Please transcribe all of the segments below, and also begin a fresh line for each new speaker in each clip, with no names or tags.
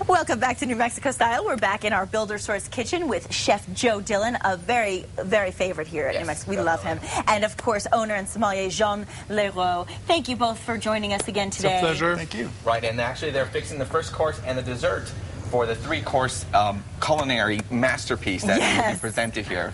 Welcome back to New Mexico Style. We're back in our Builder Source kitchen with Chef Joe Dillon, a very, very favorite here at New Mexico. We love him. And, of course, owner and sommelier Jean Leroux. Thank you both for joining us again today.
It's a pleasure.
Thank you.
Right, and actually they're fixing the first course and the dessert for the three-course culinary masterpiece that will be presented here.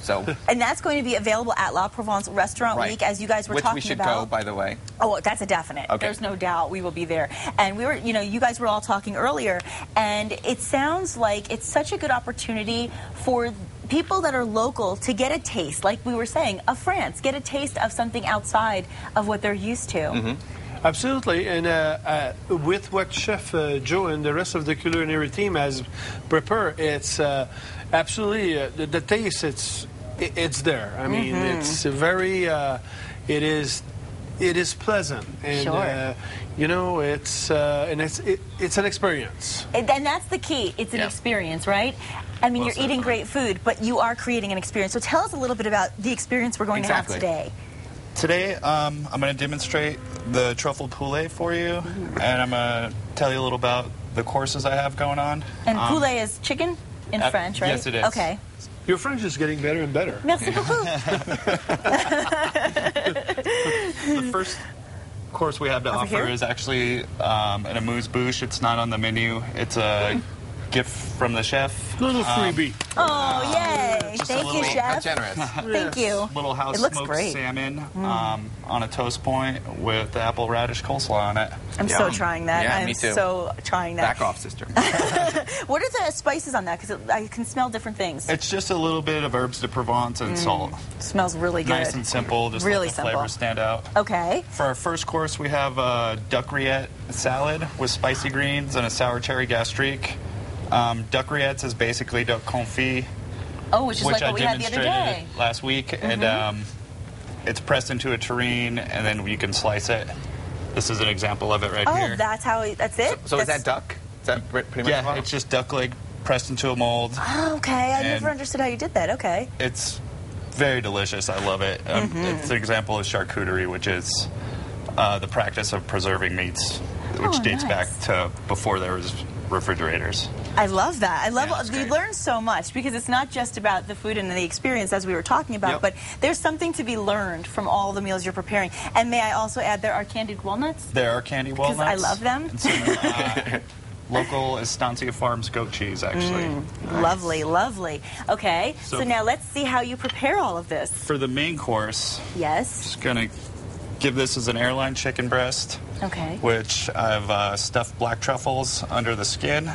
And that's going to be available at La Provence Restaurant Week, as you guys were talking about.
Which we should go, by the way.
Oh, that's a definite.
Okay.
There's no doubt we will be there. And we were, you guys were all talking earlier, and it sounds like it's such a good opportunity for people that are local to get a taste, like we were saying, of France, get a taste of something outside of what they're used to.
Mm-hmm. Absolutely, and with what Chef Joe and the rest of the culinary team has prepared, it's absolutely the taste. It's there. I mean, it's very. It is pleasant, and it's an experience.
And that's the key. It's an experience, right? I mean, you're eating great food, but you are creating an experience. So tell us a little bit about the experience we're going to have today.
Today, I'm going to demonstrate the truffle poulet for you, and I'm going to tell you a little about the courses I have going on.
And poulet is chicken in French, right?
Yes, it is.
Okay.
Your French is getting better and better.
Merci beaucoup.
The first course we have to offer is actually an amuse-bouche. It's not on the menu. It's a gift from the chef.
Little freebie.
Oh, yay. Thank you, Chef.
How generous.
Thank you.
Little house smoked salmon on a toast point with apple radish coleslaw on it.
I'm so trying that.
Yeah,
I'm
me too.
so trying that.
Back off, sister.
What are the spices on that? Because I can smell different things.
It's just a little bit of herbs de Provence and salt.
Smells really good.
Nice and simple, just
really
let the flavors stand out.
Okay.
For our first course, we have a duck rillette salad with spicy greens and a sour cherry gastrique. Duck rillettes is basically duck confit,
which is like what we had the other day
last week, and it's pressed into a terrine, and then you can slice it. This is an example of it right here.
Oh, that's it?
So is that duck? Is that pretty much
Yeah, it's just duck leg pressed into a mold.
Oh, okay. I never understood how you did that. Okay.
It's very delicious. I love it. It's an example of charcuterie, which is the practice of preserving meats, which dates back to before there was refrigerators.
I love that. I love you learn so much because it's not just about the food and the experience as we were talking about, but there's something to be learned from all the meals you're preparing. And may I also add there are candied walnuts?
There are candied walnuts.
Because I love them.
And some, local Estancia Farms goat cheese, actually.
Lovely, lovely. Okay, so now let's see how you prepare all of this.
For the main course,
just
going to give this as an airline chicken breast.
Okay.
Which I've stuffed black truffles under the skin,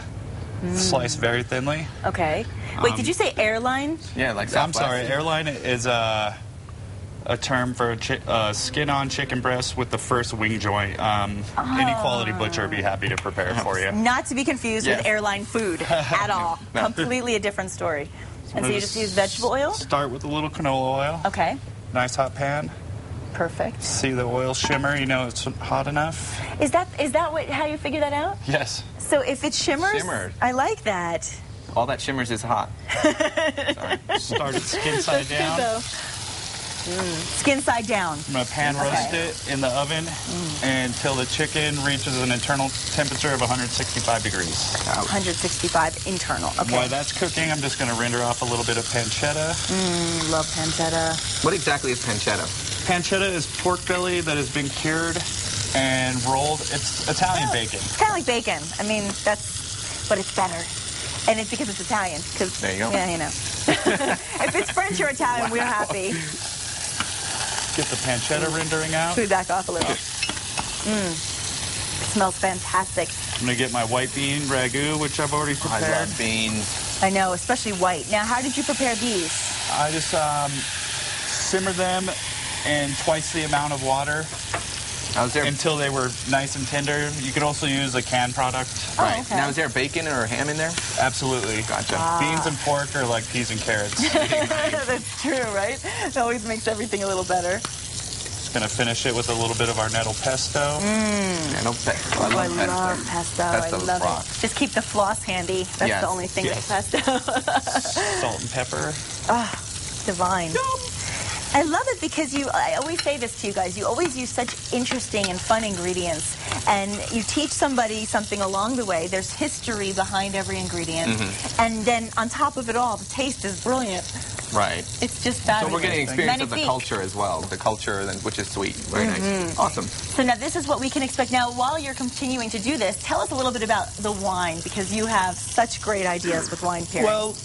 sliced very thinly.
Okay. Wait, did you say airline?
Yeah, like
I'm sorry, airline is a term for skin-on chicken breast with the first wing joint. Any quality butcher would be happy to prepare it for you.
Not to be confused with airline food at all. No. Completely a different story. And so you just use vegetable oil?
Start with a little canola oil.
Okay.
Nice hot pan.
Perfect.
See the oil shimmer, you know it's hot enough.
Is that how you figure that out?
Yes.
So if it shimmers, I like that.
All that shimmers is hot.
Start it skin side down.
Skin side down.
I'm going to pan roast it in the oven until the chicken reaches an internal temperature of 165 degrees.
165 internal, okay.
While that's cooking, I'm just going to render off a little bit of pancetta.
Love pancetta.
What exactly is pancetta?
Pancetta is pork belly that has been cured and rolled. It's Italian bacon.
It's kind of like bacon. I mean, but it's better. And it's because it's Italian.
There you go.
Yeah, you know. If it's French or Italian, we're happy.
Get the pancetta rendering out.
Should we back off a little? Smells fantastic.
I'm going to get my white bean ragu, which I've already prepared.
I love beans.
I know, especially white. Now, how did you prepare these?
I just simmer them in twice the amount of water until they were nice and tender. You could also use a canned product.
Right. Okay. Now, is there bacon or ham in there?
Absolutely.
Gotcha.
Beans and pork are like peas and carrots.
That's true, right? It always makes everything a little better.
Just going to finish it with a little bit of our nettle pesto.
Nettle pesto.
I love pesto. I love it. Just keep the floss handy. That's the only thing with pesto.
Salt and pepper.
Divine. I love it because I always say this to you guys, you always use such interesting and fun ingredients, and you teach somebody something along the way. There's history behind every ingredient, and then on top of it all, the taste is brilliant.
Right.
It's just fabulous.
So we're getting experience of the
Magnifique.
culture as well. The culture, which is sweet. Very nice. Awesome.
So now this is what we can expect. Now, while you're continuing to do this, tell us a little bit about the wine, because you have such great ideas with wine pairing.
Well,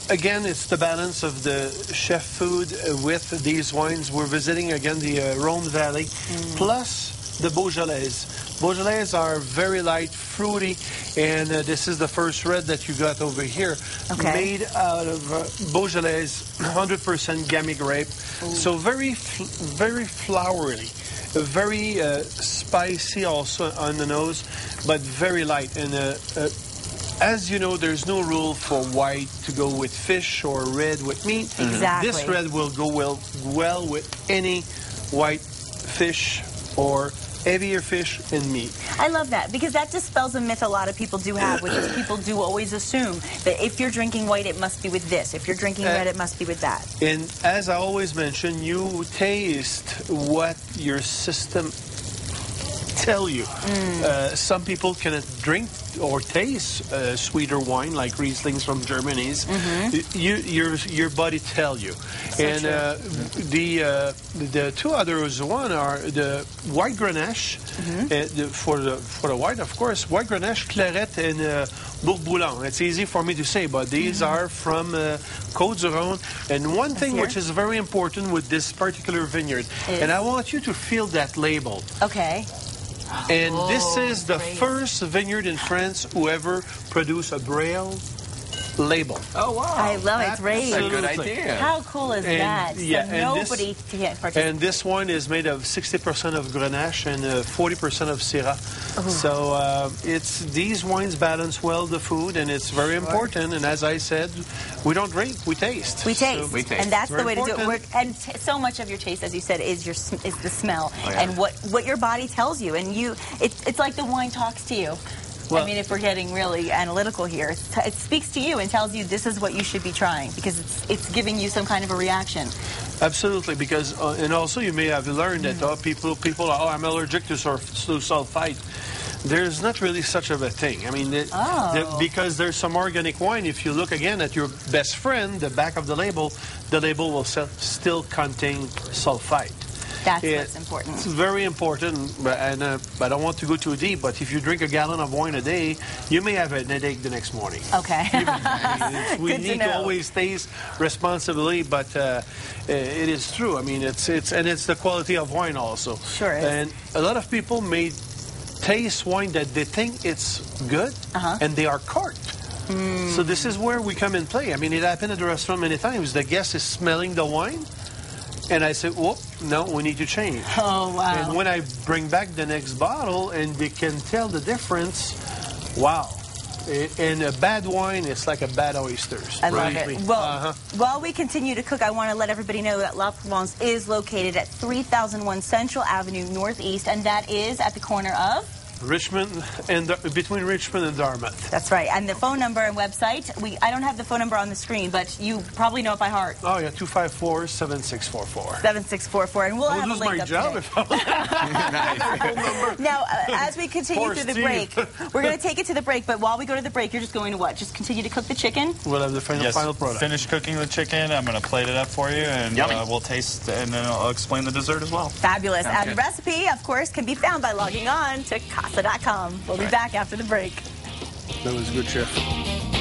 again, it's the balance of the chef food with these wines. We're visiting again the Rhone Valley, plus the Beaujolais. Beaujolais are very light, fruity, and this is the first red that you got over here, made out of Beaujolais, 100% Gamay grape. So very flowery, very spicy also on the nose, but very light. And as you know, there's no rule for white to go with fish or red with meat.
Exactly.
This red will go well with any white fish or heavier fish and meat.
I love that, because that dispels a myth a lot of people do have, which is people do always assume that if you're drinking white, it must be with this. If you're drinking red, it must be with that.
And as I always mention, you taste what your system tell you. Some people cannot drink or taste sweeter wine like Rieslings from Germany. Your body tell you.
So
and the two others, one are the white Grenache for the white, of course, white Grenache, Claret, and Bourboulon. It's easy for me to say, but these are from Côte-du-Rhône. And one thing which is very important with this particular vineyard, and I want you to feel that label.
Okay.
And this is the first vineyard in France who ever produced a Braille label.
Oh, wow.
I love it. It's great.
That's a good idea.
How cool is that?
Yeah,
so nobody can't participate.
And this wine is made of 60% of Grenache and 40% of Syrah. So these wines balance well the food, and it's very important. And as I said, we don't drink, we taste.
We taste.
We taste.
And that's the way
Very
to do it. And so much of your taste, as you said, is the smell and what your body tells you. And it's like the wine talks to you. Well, I mean, if we're getting really analytical here, it speaks to you and tells you this is what you should be trying, because it's giving you some kind of a reaction.
Absolutely, because and also you may have learned that people are, I'm allergic to sulfite. There's not really such of a thing. I mean, because there's some organic wine. If you look again at your best friend, the back of the label will still contain sulfite.
That's what's important.
It's very important, and I don't want to go too deep, but if you drink a gallon of wine a day, you may have a headache the next morning.
Okay.
We need to always taste responsibly, but it is true. I mean, it's the quality of wine also.
Sure is.
And a lot of people may taste wine that they think it's good, and they are corked. So this is where we come in play. I mean, it happened at the restaurant many times. The guest is smelling the wine, and I said, "Whoa, no, we need to change."
Oh, wow.
And when I bring back the next bottle and they can tell the difference, wow. And a bad wine, it's like a bad oysters.
I love it. Well, while we continue to cook, I want to let everybody know that La Provence is located at 3001 Central Avenue Northeast, and that is at the corner of
Richmond and between Richmond and Dartmouth.
That's right. And the phone number and website, I don't have the phone number on the screen, but you probably know it by heart.
Oh, yeah, 254-7644.
7644, and we'll have a link
my
up
job
today.
if I
Now, as we continue through the break, we're going to take it to the break, but while we go to the break, you're just going to what? Just continue to cook the chicken?
We'll have the final product.
Finish cooking the chicken. I'm going to plate it up for you, and we'll taste, and then I'll explain the dessert as well.
Fabulous. And the recipe, of course, can be found by logging on to casa.com. We'll be back after the break.
That was good, Chef.